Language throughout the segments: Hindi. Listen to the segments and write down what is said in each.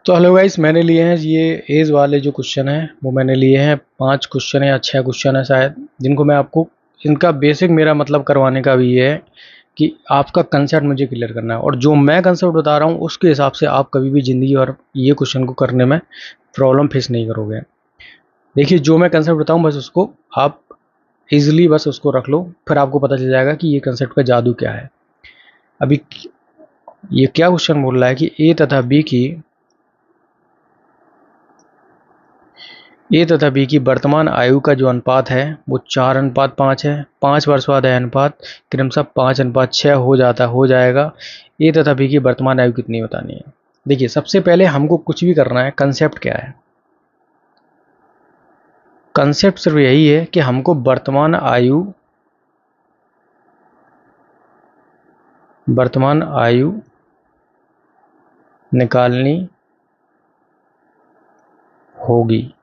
तो हेलो गाइस, मैंने लिए हैं ये एज वाले जो क्वेश्चन हैं वो मैंने लिए हैं 5 क्वेश्चन या 6 क्वेश्चन है शायद, जिनको मैं आपको इनका बेसिक मेरा मतलब करवाने का भी ये है कि आपका कंसेप्ट मुझे क्लियर करना है, और जो मैं कंसेप्ट बता रहा हूँ उसके हिसाब से आप कभी भी ज़िंदगी और ये क्वेश्चन को करने में प्रॉब्लम फेस नहीं करोगे। देखिए, जो मैं कंसेप्ट बताऊँ बस उसको आप ईजिली बस उसको रख लो, फिर आपको पता चल जाएगा कि ये कंसेप्ट का जादू क्या है। अभी ये क्या क्वेश्चन बोल रहा है कि ए तथा बी की वर्तमान आयु का जो अनुपात है वो 4:5 है। 5 वर्ष बाद यह अनुपात क्रमशः 5:6 हो जाएगा। ए तथा बी की वर्तमान आयु कितनी बतानी है। देखिए, सबसे पहले हमको कुछ भी करना है, कंसेप्ट क्या है। कंसेप्ट सिर्फ यही है कि हमको वर्तमान आयु निकालनी होगी,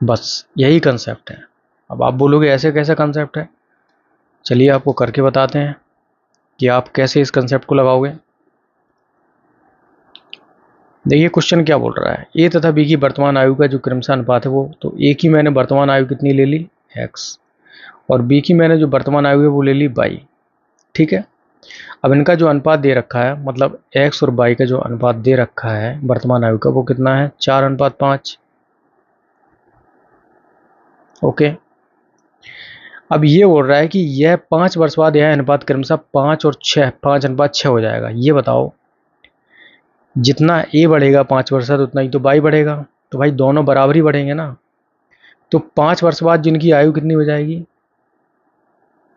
बस यही कंसेप्ट है। अब आप बोलोगे ऐसे कैसा कंसेप्ट है, चलिए आपको करके बताते हैं कि आप कैसे इस कंसेप्ट को लगाओगे। देखिए, क्वेश्चन क्या बोल रहा है, ए तथा बी की वर्तमान आयु का जो क्रमशः अनुपात है वो, तो ए की मैंने वर्तमान आयु कितनी ले ली, एक्स, और बी की मैंने जो वर्तमान आयु है वो ले ली वाई। ठीक है। अब इनका जो अनुपात दे रखा है, मतलब एक्स और वाई का जो अनुपात दे रखा है वर्तमान आयु का, वो कितना है, 4:5। ओके। अब ये बोल रहा है कि यह 5 वर्ष बाद यह अनुपात क्रमशः 5:6 हो जाएगा। ये बताओ, जितना ए बढ़ेगा 5 वर्ष बाद उतना ही तो वाई बढ़ेगा, तो भाई दोनों बराबर ही बढ़ेंगे ना। तो 5 वर्ष बाद जिनकी आयु कितनी हो जाएगी,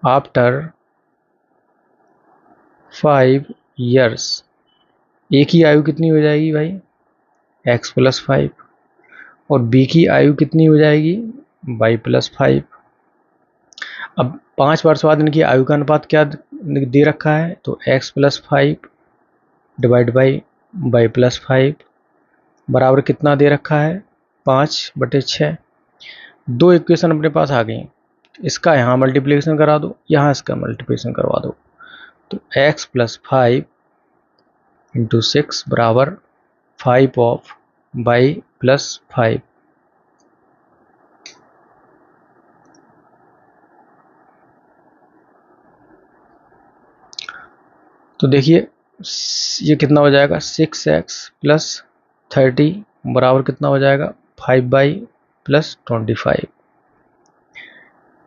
आफ्टर 5 years ए की आयु कितनी हो जाएगी भाई, x+5, और बी की आयु कितनी हो जाएगी, y+5। अब 5 वर्ष बाद इनकी आयु का अनुपात क्या दे रखा है, तो x+5 डिवाइड बाई y+5 बराबर कितना दे रखा है, 5/6। दो इक्वेशन अपने पास आ गई, इसका यहाँ मल्टीप्लिकेशन करा दो, यहाँ इसका मल्टीप्लिकेशन करवा दो, तो x+5 इंटू 6 बराबर 5 ऑफ y+5। तो देखिए, ये कितना हो जाएगा, 6x+30 बराबर कितना हो जाएगा, 5y+25।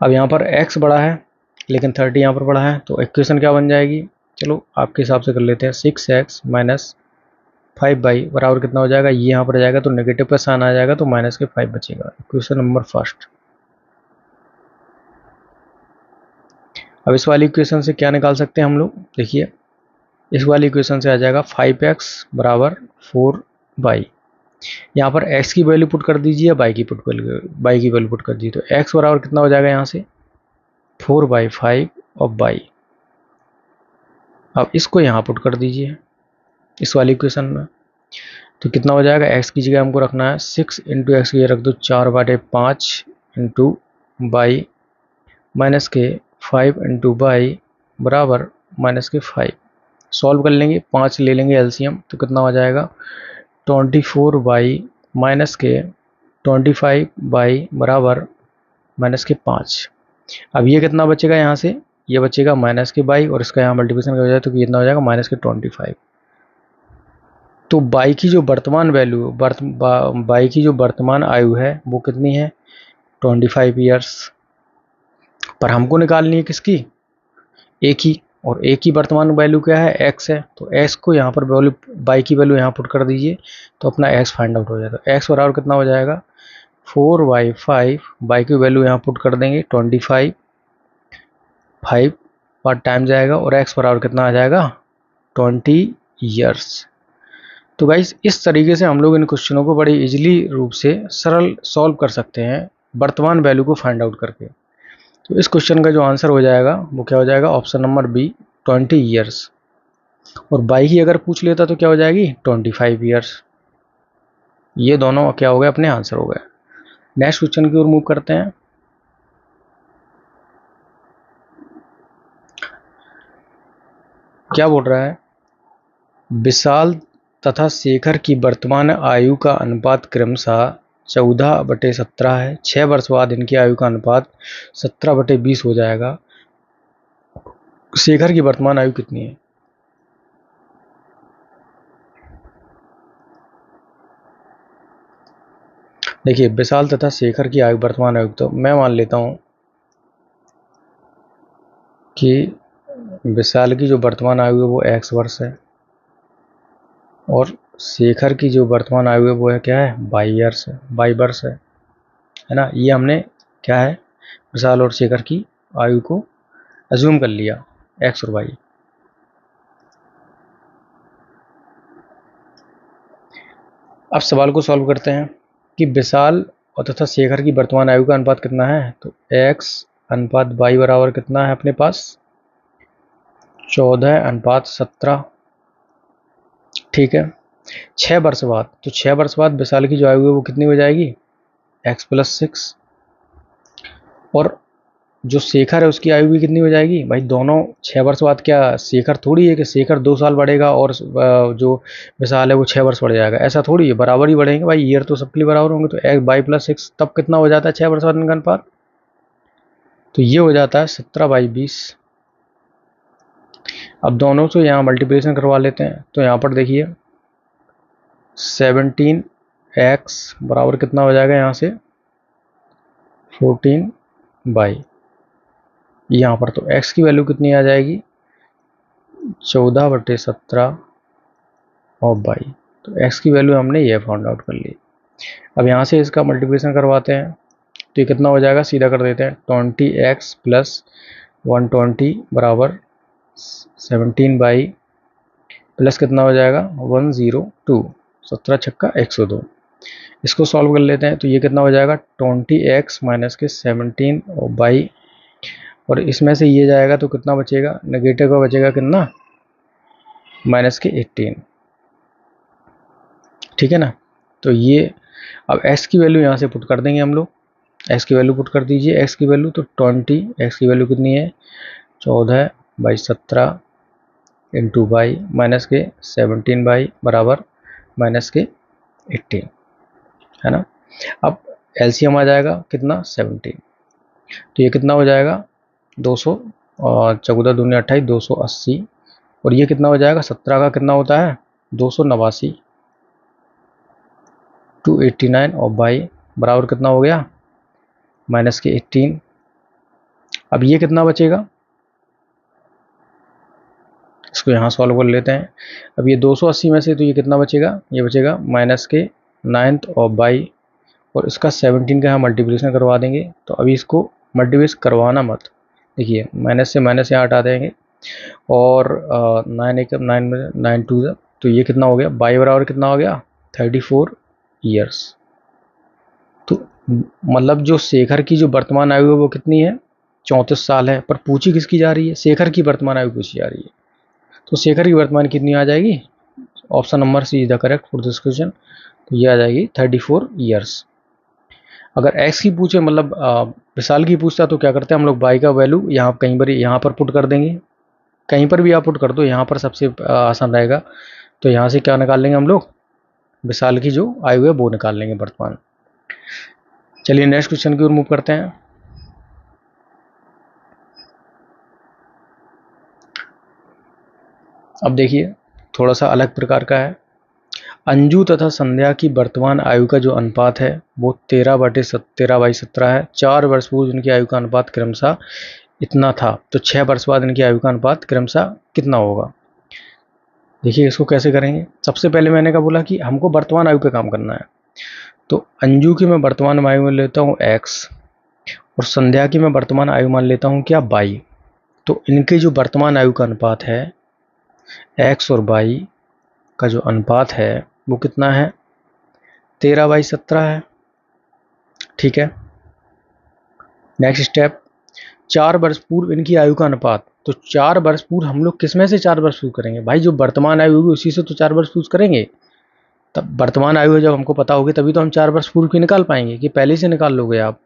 अब यहाँ पर x बड़ा है लेकिन 30 यहाँ पर बड़ा है, तो इक्वेशन क्या बन जाएगी, चलो आपके हिसाब से कर लेते हैं। 6x माइनस 5y बराबर कितना हो जाएगा, ये यहाँ पर जाएगा तो नेगेटिव का साइन आ जाएगा, तो माइनस के 5 बचेगा। Equation number first. अब इस वाली इक्वेशन से क्या निकाल सकते हैं हम लोग, देखिए इस वाली इक्वेशन से आ जाएगा 5x बराबर 4y। यहाँ पर x की वैल्यू पुट कर दीजिए, y की वैल्यू पुट कर दीजिए, तो x बराबर कितना हो जाएगा यहाँ से 4/5 ऑफ y। अब इसको यहाँ पुट कर दीजिए इस वाली इक्वेशन में, तो कितना हो जाएगा, x की जगह हमको रखना है 6 इंटू एक्स की जगह रख दो 4/5 इंटू बाई माइनस के 5 इंटू बाई बराबर माइनस के 5। सॉल्व कर लेंगे, 5 ले लेंगे एलसीएम, तो कितना हो जाएगा 24 माइनस के 25 बराबर माइनस के 5। अब ये कितना बचेगा, यहाँ से ये बचेगा माइनस के बाई, और इसका यहाँ मल्टीप्लिकेशन हो जाए तो कितना हो जाएगा माइनस के 25। तो बाई की जो वर्तमान वैल्यू बाई की जो वर्तमान आयु है वो कितनी है, 25 ईयर्स। पर हमको निकालनी है किसकी, ए की, और ए की वर्तमान वैल्यू क्या है, एक्स है, तो एक्स को यहाँ पर वैल्यू बाई की वैल्यू यहाँ पुट कर दीजिए, तो अपना एक्स फाइंड आउट हो जाएगा। एक्स बराबर कितना हो जाएगा 4/5, बाई की वैल्यू यहाँ पुट कर देंगे 25, 5 पर टाइम जाएगा, और एक्स बराबर कितना आ जाएगा 20 ईयर्स। तो गाइस, इस तरीके से हम लोग इन क्वेश्चनों को बड़ी इजीली रूप से सरल सॉल्व कर सकते हैं वर्तमान वैल्यू को फाइंड आउट करके। तो इस क्वेश्चन का जो आंसर हो जाएगा वो क्या हो जाएगा, ऑप्शन नंबर बी 20 ईयर्स। और बाई की अगर पूछ लेता तो क्या हो जाएगी 25 ईयर्स। ये दोनों क्या हो गए, अपने आंसर हो गए। नेक्स्ट क्वेश्चन की ओर मूव करते हैं। क्या बोल रहा है, विशाल तथा शेखर की वर्तमान आयु का अनुपात क्रमशः 14/17 है। 6 वर्ष बाद इनकी आयु का अनुपात 17/20 हो जाएगा। शेखर की वर्तमान आयु कितनी है? देखिए, विशाल तथा शेखर की आयु वर्तमान आयु, तो मैं मान लेता हूं कि विशाल की जो वर्तमान आयु है वो x वर्ष है और शेखर की जो वर्तमान आयु है वो है क्या है? 22 वर्ष है ना। ये हमने क्या है, विशाल और शेखर की आयु को अज्यूम कर लिया, x और y। अब सवाल को सॉल्व करते हैं कि विशाल और तथा शेखर की वर्तमान आयु का अनुपात कितना है। तो x अनुपात y बराबर कितना है अपने पास? 14/17। ठीक है। 6 वर्ष बाद, तो 6 वर्ष बाद विशाल की जो आयु है वो कितनी हो जाएगी? x + 6। और जो शेखर है उसकी आयु भी कितनी हो जाएगी? भाई दोनों 6 वर्ष बाद, क्या शेखर थोड़ी है कि शेखर 2 साल बढ़ेगा और जो विशाल है वो 6 वर्ष बढ़ जाएगा, ऐसा थोड़ी है, बराबर ही बढ़ेंगे भाई, ईयर तो सबके लिए बराबर होंगे। तो y + 6 तब कितना हो जाता है 6 वर्ष बाद इनका अनुपात? तो ये हो जाता है 17/20। अब दोनों से यहाँ मल्टीप्लिकेशन करवा लेते हैं। तो यहाँ पर देखिए 17x बराबर कितना हो जाएगा यहाँ से? 14/, यहाँ पर तो x की वैल्यू कितनी आ जाएगी? 14/17 और y। तो x की वैल्यू हमने ये फाउंड आउट कर ली। अब यहाँ से इसका मल्टीप्लिकेशन करवाते हैं तो ये कितना हो जाएगा? सीधा कर देते हैं। 20x + 120 बराबर 17/, प्लस कितना हो जाएगा? 102, 17 छक्का 102। इसको सॉल्व कर लेते हैं तो ये कितना हो जाएगा? 20x - के 17 और y, और इसमें से ये जाएगा तो कितना बचेगा? नेगेटिव का बचेगा कितना? -18। ठीक है ना। तो ये अब x की वैल्यू यहाँ से पुट कर देंगे हम लोग। x की वैल्यू पुट कर दीजिए। x की वैल्यू तो 20, x की वैल्यू कितनी है? 14/17 इंटू y माइनस के 17/, बराबर -18, है ना। अब एलसीएम आ जाएगा कितना? 17। तो ये कितना हो जाएगा? 200 और 14 दूनी 28, 280। और ये कितना हो जाएगा? 17 का कितना होता है? 289, 289 और y बराबर कितना हो गया? -18। अब ये कितना बचेगा? इसको यहाँ सॉल्व कर लेते हैं। अब ये 280 में से तो ये कितना बचेगा? ये बचेगा -9 और y, और इसका 17 का यहाँ मल्टीप्लिकेशन करवा देंगे। तो अभी इसको मल्टीप्लिकेशन करवाना मत, देखिए माइनस से माइनस यहाँ हटा देंगे और 9 1 9 में 9 2, तो ये कितना हो गया? y बराबर कितना हो गया? 34 ईयर्स। तो मतलब जो शेखर की जो वर्तमान आयु है वो कितनी है? 34 साल है। पर पूछी किसकी जा रही है? शेखर की वर्तमान आयु पूछी जा रही है। तो शेखर की वर्तमान कितनी आ जाएगी? Option number C is the correct for this question. तो ये आ जाएगी 34 ईयर्स। अगर x की पूछे, मतलब विशाल की पूछता, तो क्या करते हैं हम लोग? y का वैल्यू यहाँ कहीं पर यहाँ पर पुट कर देंगे। कहीं पर भी आप पुट कर दो, यहाँ पर सबसे आसान रहेगा। तो यहाँ से क्या निकाल लेंगे हम लोग? विशाल की जो आयु है वो निकाल लेंगे वर्तमान। चलिए नेक्स्ट क्वेश्चन की ओर मूव करते हैं। अब देखिए थोड़ा सा अलग प्रकार का है। अंजू तथा संध्या की वर्तमान आयु का जो अनुपात है वो 13/17 है। 4 वर्ष पूर्व इनकी आयु का अनुपात क्रमशः इतना था। तो 6 वर्ष बाद इनकी आयु का अनुपात क्रमशः कितना होगा? देखिए इसको कैसे करेंगे। सबसे पहले मैंने कहा बोला कि हमको वर्तमान आयु पे काम करना है। तो अंजू की मैं वर्तमान आयु में लेता हूँ x, और संध्या की मैं वर्तमान आयु मान लेता हूँ क्या? y। तो इनके जो वर्तमान आयु का अनुपात है x और y का जो अनुपात है वो कितना है? 13/17 है। ठीक है। नेक्स्ट स्टेप, 4 वर्ष पूर्व इनकी आयु का अनुपात। तो 4 वर्ष पूर्व हम लोग किस में से 4 वर्ष पूर्व करेंगे? भाई जो वर्तमान आयु होगी उसी से तो 4 वर्ष पूर्व करेंगे। तब वर्तमान आयु जब हमको पता होगी तभी तो हम 4 वर्ष पूर्व की निकाल पाएंगे, कि पहले से निकाल लोगे आप।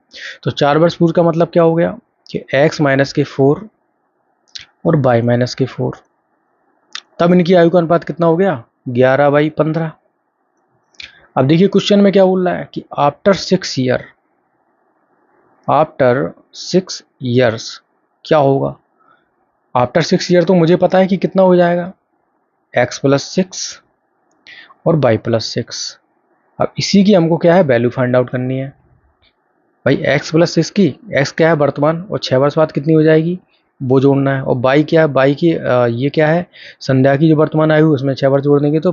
तो 4 वर्ष पूर्व का मतलब क्या हो गया? कि x - 4 और y - 4। तब इनकी आयु का अनुपात कितना हो गया? 11/15। अब देखिए क्वेश्चन में क्या बोल रहा है कि आफ्टर 6 ईयर्स क्या होगा। आफ्टर 6 ईयर तो मुझे पता है कि कितना हो जाएगा, x+6 और y+6। अब इसी की हमको क्या है, वैल्यू फाइंड आउट करनी है भाई। x+6 की, x क्या है वर्तमान, और 6 वर्ष बाद कितनी हो जाएगी वो जोड़ना है। और y क्या है, y की ये क्या है, संध्या की जो वर्तमान आयु उसमें 6 वर्ष जोड़ देंगे तो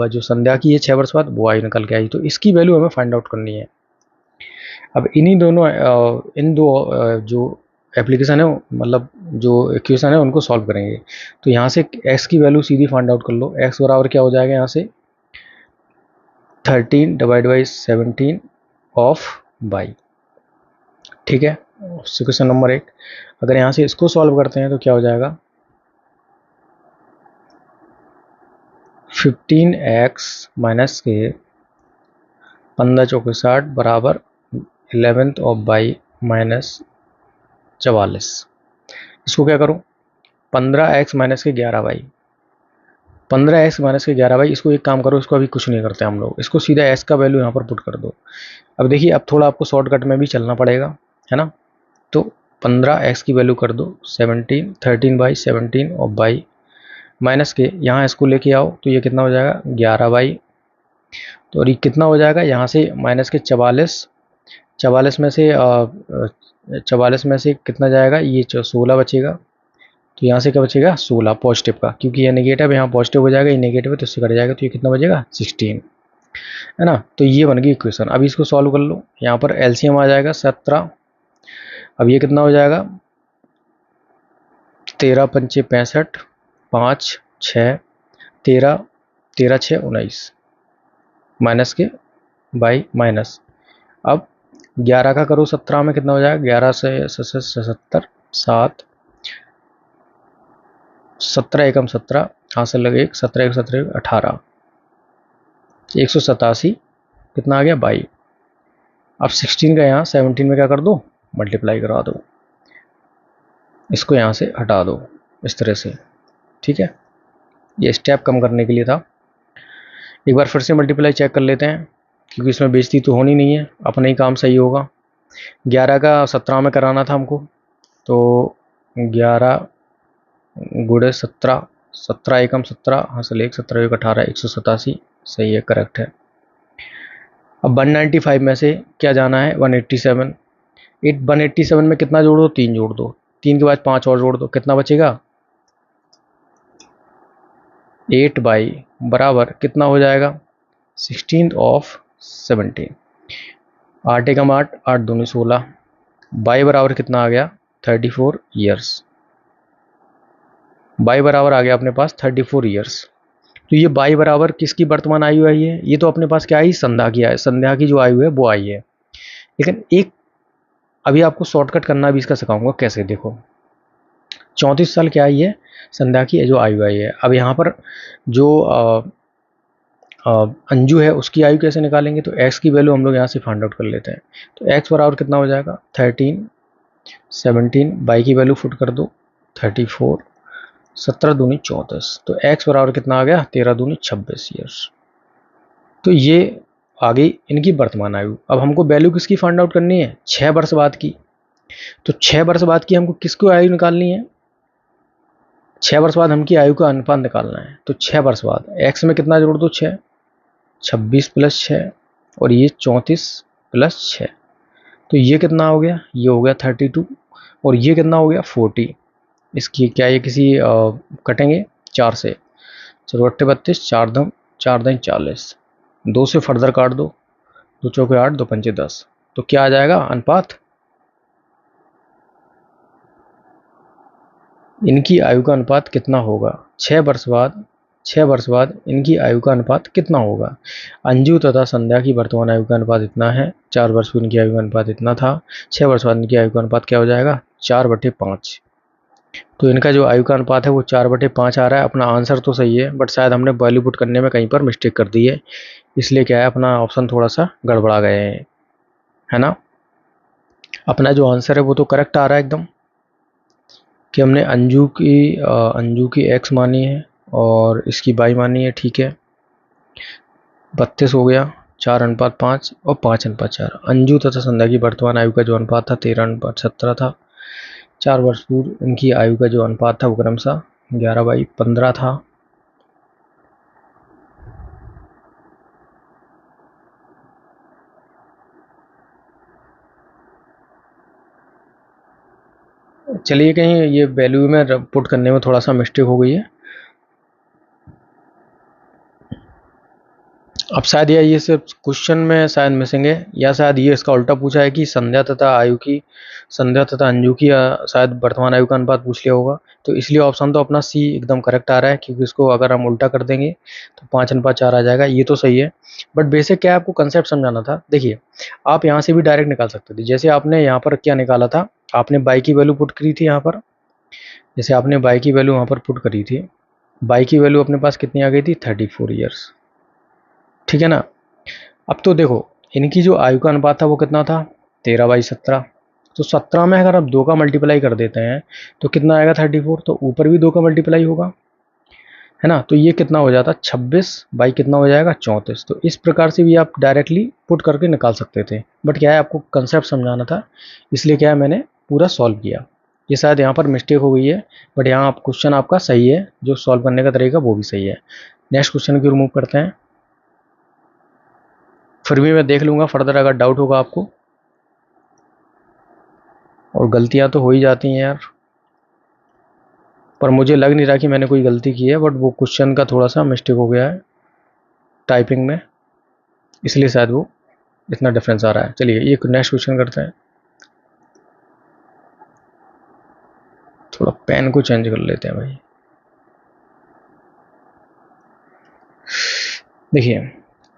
जो संध्या की है 6 वर्ष बाद वो आयु निकल के आएगी। तो इसकी वैल्यू हमें फाइंड आउट करनी है। अब इन्हीं दोनों इन दो जो एप्लीकेशन है, मतलब जो इक्वेशन है उनको सॉल्व करेंगे। तो यहाँ से x की वैल्यू सीधी फाइंड आउट कर लो। x बराबर क्या हो जाएगा यहाँ से 13/17 ऑफ y। ठीक है, क्वेश्चन नंबर 1। अगर यहाँ से इसको सॉल्व करते हैं तो क्या हो जाएगा 15x माइनस के 15 चौके 60 बराबर 11th ऑफ y माइनस 44। इसको क्या करूँ 15x माइनस के 11y, 15x माइनस के 11y। इसको एक काम करो, इसको अभी कुछ नहीं करते हम लोग, इसको सीधा s का वैल्यू यहाँ पर पुट कर दो। अब देखिए अब थोड़ा आपको शॉर्टकट में भी चलना पड़ेगा, है ना। तो 15x की वैल्यू कर दो 17, 13/17 और y माइनस के यहाँ इसको लेके आओ तो ये कितना हो जाएगा 11y। तो और ये कितना हो जाएगा यहाँ से माइनस के 44, 44 में से कितना जाएगा, ये 16 बचेगा। तो यहाँ से क्या बचेगा 16 पॉजिटिव का, क्योंकि ये नेगेटिव है यहाँ पॉजिटिव हो जाएगा, ये नेगेटिव है तो इससे कट जाएगा। तो ये कितना बचेगा 16, है ना। तो ये बन गई इक्वेशन। अब इसको सॉल्व कर लो, यहाँ पर एलसीएम आ जाएगा 17। अब ये कितना हो जाएगा 13 पंचे 65, 5 6 13, 13 6 19 माइनस के बाई माइनस। अब 11 का करो 17 में कितना हो जाएगा 11 से 70 7 17 एकम 17 हासिल लगे 1 17 1 17 18 187 कितना आ गया 22। अब 16 का यहाँ 17 में क्या कर दो मल्टीप्लाई करा दो, इसको यहाँ से हटा दो इस तरह से। ठीक है, ये स्टेप कम करने के लिए था। एक बार फिर से मल्टीप्लाई चेक कर लेते हैं, क्योंकि इसमें बेइज्जती तो होनी नहीं है, अपना ही काम सही होगा। 11 का 17 में कराना था हमको, तो 11 गुड़े 17, 17 एकम 17 हासिल 1 17 1 18 187 सही है, करेक्ट है। अब 195 में से क्या जाना है 187। 187 में कितना जोड़ दो 3 जोड़ दो, 3 के बाद 5 और जोड़ दो, कितना बचेगा 8y बराबर कितना हो जाएगा 16 ऑफ 17। 8 एकम 8 8 दूनी 16, y बराबर कितना आ गया 34 ईयर्स। y बराबर आ गया अपने पास 34 ईयर्स। तो ये y बराबर किसकी वर्तमान आयु आई है, ये तो अपने पास क्या आई संध्या की, संध्या की जो आयु है वो आई है। लेकिन एक अभी आपको शॉर्टकट करना भी इसका सिखाऊंगा कैसे। देखो 34 साल क्या आई है संध्या की जो आयु आई है। अब यहाँ पर जो अंजू है उसकी आयु कैसे निकालेंगे, तो x की वैल्यू हम लोग यहाँ से फाइंड आउट कर लेते हैं। तो x बराबर कितना हो जाएगा 13 17, y की वैल्यू फुट कर दो 34, 17 दूनी 34। तो x बराबर कितना आ गया 13 दूनी 26 ईयर्स। तो ये आ गई इनकी वर्तमान आयु। अब हमको वैल्यू किसकी फाइंड आउट करनी है 6 वर्ष बाद की। तो 6 वर्ष बाद की हमको किसको आयु निकालनी है, 6 वर्ष बाद हमकी आयु का अनुपात निकालना है। तो 6 वर्ष बाद x में कितना जोड़ दो 6, 26 + 6 और ये 34 + 6। तो ये कितना हो गया, ये हो गया 32 और ये कितना हो गया 40। इसकी क्या ये किसी कटेंगे 4 से, चलो 8 32 4 दम 4 दिन 40, 2 से फर्दर काट दो, 2 चौके 8 2 पंचे 10। तो क्या आ जाएगा अनुपात, इनकी आयु का अनुपात कितना होगा 6 वर्ष बाद, 6 वर्ष बाद इनकी आयु का अनुपात कितना होगा। अंजू तथा संध्या की वर्तमान आयु का अनुपात इतना है, 4 वर्ष में इनकी आयु का अनुपात इतना था, 6 वर्ष बाद इनकी आयु का अनुपात क्या हो जाएगा 4/5। तो इनका जो आयु का अनुपात है वो 4/5 आ रहा है। अपना आंसर तो सही है, बट शायद हमने वैल्यू पुट करने में कहीं पर मिस्टेक कर दी है, इसलिए क्या है अपना ऑप्शन थोड़ा सा गड़बड़ा गए हैं, है ना। अपना जो आंसर है वो तो करेक्ट आ रहा है एकदम, कि हमने अंजू की x मानी है और इसकी y मानी है, ठीक है। 32 हो गया, 4:5 और 5:4। अंजू तथा संध्या की वर्तमान आयु का जो अनुपात था 13:17 था। 4 वर्ष पूर्व इनकी आयु का जो अनुपात था वो क्रमशः 11/15 था। चलिए, कहीं ये वैल्यू में पुट करने में थोड़ा सा मिस्टेक हो गई है। अब शायद ये सिर्फ क्वेश्चन में शायद मिसिंग है, या शायद ये इसका उल्टा पूछा है कि संध्या तथा अंजू की शायद वर्तमान आयु का अनुपात पूछ लिया होगा। तो इसलिए ऑप्शन तो अपना सी एकदम करेक्ट आ रहा है, क्योंकि इसको अगर हम उल्टा कर देंगे तो 5:4 आ जाएगा। ये तो सही है, बट बेसिक क्या आपको कंसेप्ट समझाना था। देखिए, आप यहाँ से भी डायरेक्ट निकाल सकते थे। जैसे आपने यहाँ पर क्या निकाला था, आपने बाई की वैल्यू पुट करी थी यहाँ पर। जैसे आपने बाई की वैल्यू वहाँ पर पुट करी थी, बाई की वैल्यू अपने पास कितनी आ गई थी, 34 ईयर्स। ठीक है ना। अब तो देखो, इनकी जो आयु का अनुपात था वो कितना था, 13/17। तो 17 में अगर आप 2 का मल्टीप्लाई कर देते हैं तो कितना आएगा, 34। तो ऊपर भी 2 का मल्टीप्लाई होगा, है ना। तो ये कितना हो जाता, 26 बाई कितना हो जाएगा, 34। तो इस प्रकार से भी आप डायरेक्टली पुट करके निकाल सकते थे, बट क्या है, आपको कंसेप्ट समझाना था, इसलिए क्या है मैंने पूरा सॉल्व किया। ये शायद यहाँ पर मिस्टेक हो गई है, बट यहाँ आप क्वेश्चन आपका सही है, जो सॉल्व करने का तरीका वो भी सही है। नेक्स्ट क्वेश्चन की रिमूव करते हैं, फिर भी मैं देख लूँगा फर्दर अगर डाउट होगा आपको। और गलतियाँ तो हो ही जाती हैं यार, पर मुझे लग नहीं रहा कि मैंने कोई गलती की है, बट वो क्वेश्चन का थोड़ा सा मिस्टेक हो गया है टाइपिंग में, इसलिए शायद वो इतना डिफरेंस आ रहा है। चलिए ये नेक्स्ट क्वेश्चन करते हैं। थोड़ा पेन को चेंज कर लेते हैं भाई। देखिए,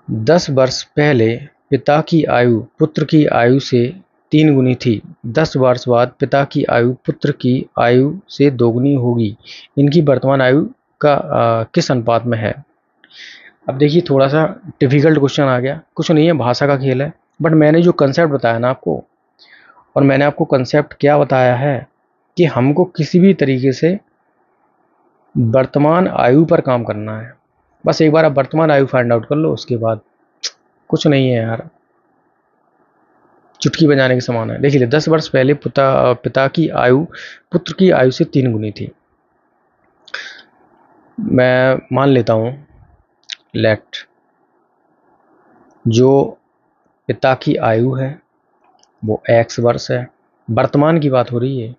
10 वर्ष पहले पिता की आयु पुत्र की आयु से 3 गुनी थी। 10 वर्ष बाद पिता की आयु पुत्र की आयु से 2 गुनी होगी। इनकी वर्तमान आयु का किस अनुपात में है। अब देखिए, थोड़ा सा डिफिकल्ट क्वेश्चन आ गया, कुछ नहीं है, भाषा का खेल है। बट मैंने जो कंसेप्ट बताया ना आपको, और मैंने आपको कंसेप्ट क्या बताया है कि हमको किसी भी तरीके से वर्तमान आयु पर काम करना है। बस एक बार आप वर्तमान आयु फाइंड आउट कर लो, उसके बाद कुछ नहीं है यार, चुटकी बजाने के समान है। देखिए, 10 वर्ष पहले पिता की आयु पुत्र की आयु से 3 गुनी थी। मैं मान लेता हूँ लेट जो पिता की आयु है वो x वर्ष है। वर्तमान की बात हो रही है,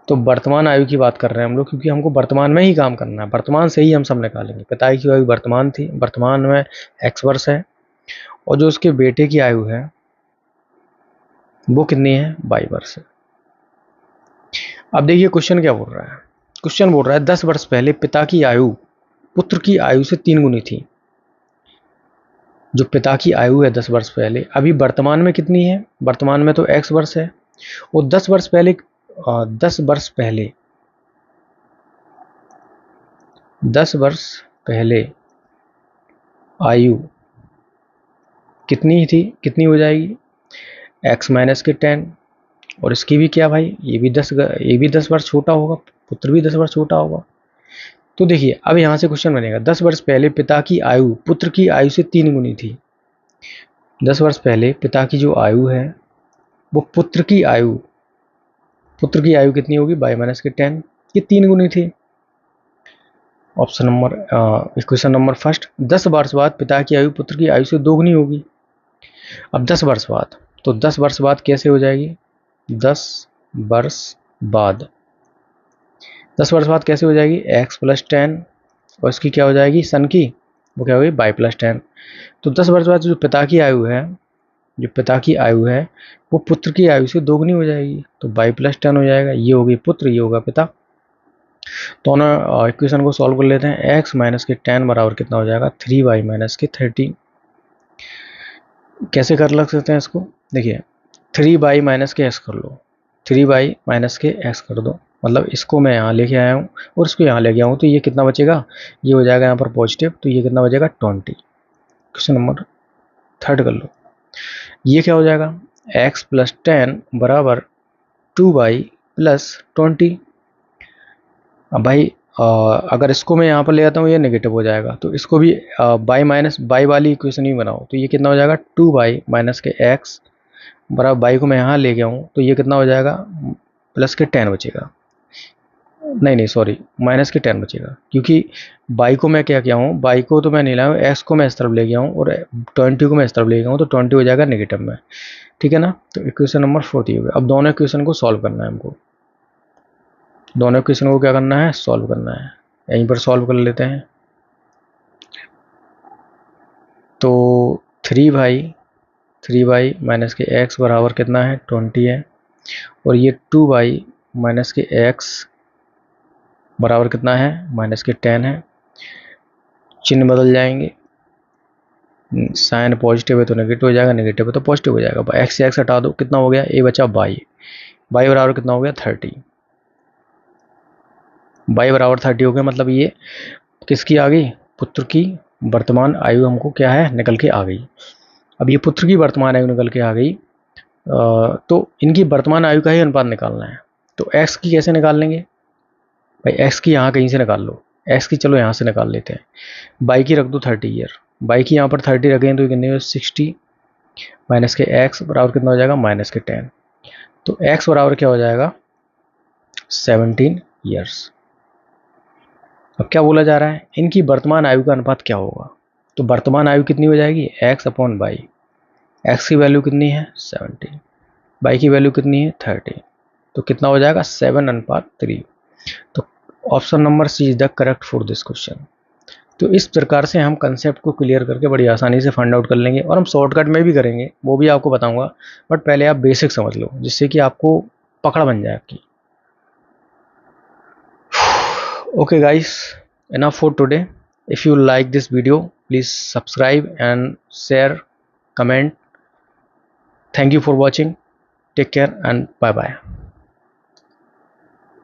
तो वर्तमान आयु की बात कर रहे हैं हम लोग, क्योंकि हमको वर्तमान में ही काम करना है, वर्तमान से ही हम सब निकालेंगे। पिता की आयु वर्तमान थी, वर्तमान में x वर्ष है, और जो उसके बेटे की आयु है वो कितनी है, 22 वर्ष है। अब देखिए क्वेश्चन क्या बोल रहा है, क्वेश्चन बोल रहा है 10 वर्ष पहले पिता की आयु पुत्र की आयु से 3 गुनी थी। जो पिता की आयु है 10 वर्ष पहले, अभी वर्तमान में कितनी है, वर्तमान में तो x वर्ष है, और 10 वर्ष पहले 10 वर्ष पहले आयु कितनी थी, कितनी हो जाएगी, x माइनस के 10। और इसकी भी क्या भाई, ये भी 10 वर्ष छोटा होगा, पुत्र भी 10 वर्ष छोटा होगा। तो देखिए, अब यहाँ से क्वेश्चन बनेगा, 10 वर्ष पहले पिता की आयु पुत्र की आयु से 3 गुनी थी। 10 वर्ष पहले पिता की जो आयु है वो पुत्र की आयु कितनी होगी, बाई माइनस के 10, ये 3 गुनी थी। Option number question number first, 10 वर्ष बाद पिता की आयु पुत्र की आयु से 2 गुनी होगी। अब 10 वर्ष बाद, तो 10 वर्ष बाद कैसे हो जाएगी, 10 वर्ष बाद 10 वर्ष बाद कैसे हो जाएगी, x प्लस 10, और इसकी क्या हो जाएगी सन की, वो क्या होगी, बाई प्लस 10। तो 10 वर्ष बाद जो पिता की आयु है वो पुत्र की आयु से 2 गुनी हो जाएगी, तो बाई प्लस 10 हो जाएगा। ये होगी पुत्र, ये होगा पिता। तो ना इक्वेशन को सॉल्व कर लेते हैं। x माइनस के 10 बराबर कितना हो जाएगा, 3y माइनस के 30। कैसे कर लग सकते हैं इसको, देखिए 3y माइनस के x कर लो, 3y माइनस के x कर दो, मतलब इसको मैं यहाँ लेके आया हूँ और इसको यहाँ ले गया हूँ, तो ये कितना बचेगा, ये हो जाएगा यहाँ पर पॉजिटिव, तो ये कितना बचेगा 20। क्वेश्चन नंबर थर्ड कर लो, ये क्या हो जाएगा, x प्लस 10 बराबर 2y प्लस 20। अब भाई अगर इसको मैं यहाँ पर ले आता हूँ ये नेगेटिव हो जाएगा, तो इसको भी बाई माइनस बाई वाली इक्वेशन ही बनाओ, तो ये कितना हो जाएगा 2 बाई माइनस के एक्स बराबर बाई को मैं यहाँ ले गया हूँ, तो ये कितना हो जाएगा प्लस के 10 बचेगा, नहीं सॉरी माइनस के 10 बचेगा, क्योंकि बाई को मैं क्या किया हूँ, बाई को तो मैं नहीं लाया हूँ, एक्स को मैं इस तरफ ले गया हूँ और 20 को मैं इस तरफ ले गया हूँ, तो 20 हो जाएगा नेगेटिव में, ठीक है ना। तो इक्वेशन नंबर 4 हो गया। अब दोनों इक्वेशन को सॉल्व करना है हमको, दोनों इक्वेशन को क्या करना है, सॉल्व करना है। यहीं पर सॉल्व कर लेते हैं। तो 3 बाई माइनस के एक्स बराबर कितना है 20 है, और ये 2 बाई माइनस के एक्स बराबर कितना है माइनस के 10 है। चिन्ह बदल जाएंगे, साइन पॉजिटिव है तो नेगेटिव हो जाएगा, नेगेटिव है तो पॉजिटिव हो जाएगा। एक्स से एक्स हटा दो, कितना हो गया, ए बचा बाई, बाई बराबर कितना हो गया 30, बाई बराबर 30 हो गया, मतलब ये किसकी आ गई, पुत्र की वर्तमान आयु हमको क्या है निकल के आ गई। अब ये पुत्र की वर्तमान आयु निकल के आ गई, तो इनकी वर्तमान आयु का ही अनुपात निकालना है। तो एक्स की कैसे निकाल लेंगे भाई, एक्स की यहाँ कहीं से निकाल लो, एक्स की चलो यहाँ से निकाल लेते हैं। बाई की रख दो 30 ईयर, बाई की यहाँ पर 30 रखें तो कितने 60 माइनस के एक्स बराबर कितना हो जाएगा माइनस के 10, तो एक्स बराबर क्या हो जाएगा 17 ईयर्स। अब क्या बोला जा रहा है, इनकी वर्तमान आयु का अनुपात क्या होगा, तो वर्तमान आयु कितनी हो जाएगी एक्स अपॉन बाई, एक्स की वैल्यू कितनी है 17, बाई की वैल्यू कितनी है 30, तो कितना हो जाएगा 7:3। तो option number C is the correct for this question. तो इस प्रकार से हम कंसेप्ट को क्लियर करके बड़ी आसानी से फाइंड आउट कर लेंगे, और हम शॉर्टकट में भी करेंगे, वो भी आपको बताऊंगा, बट पहले आप बेसिक समझ लो जिससे कि आपको पकड़ बन जाए आपकी। Okay guys, enough for today. If you like this video, please subscribe and share, comment. Thank you for watching. Take care and bye bye.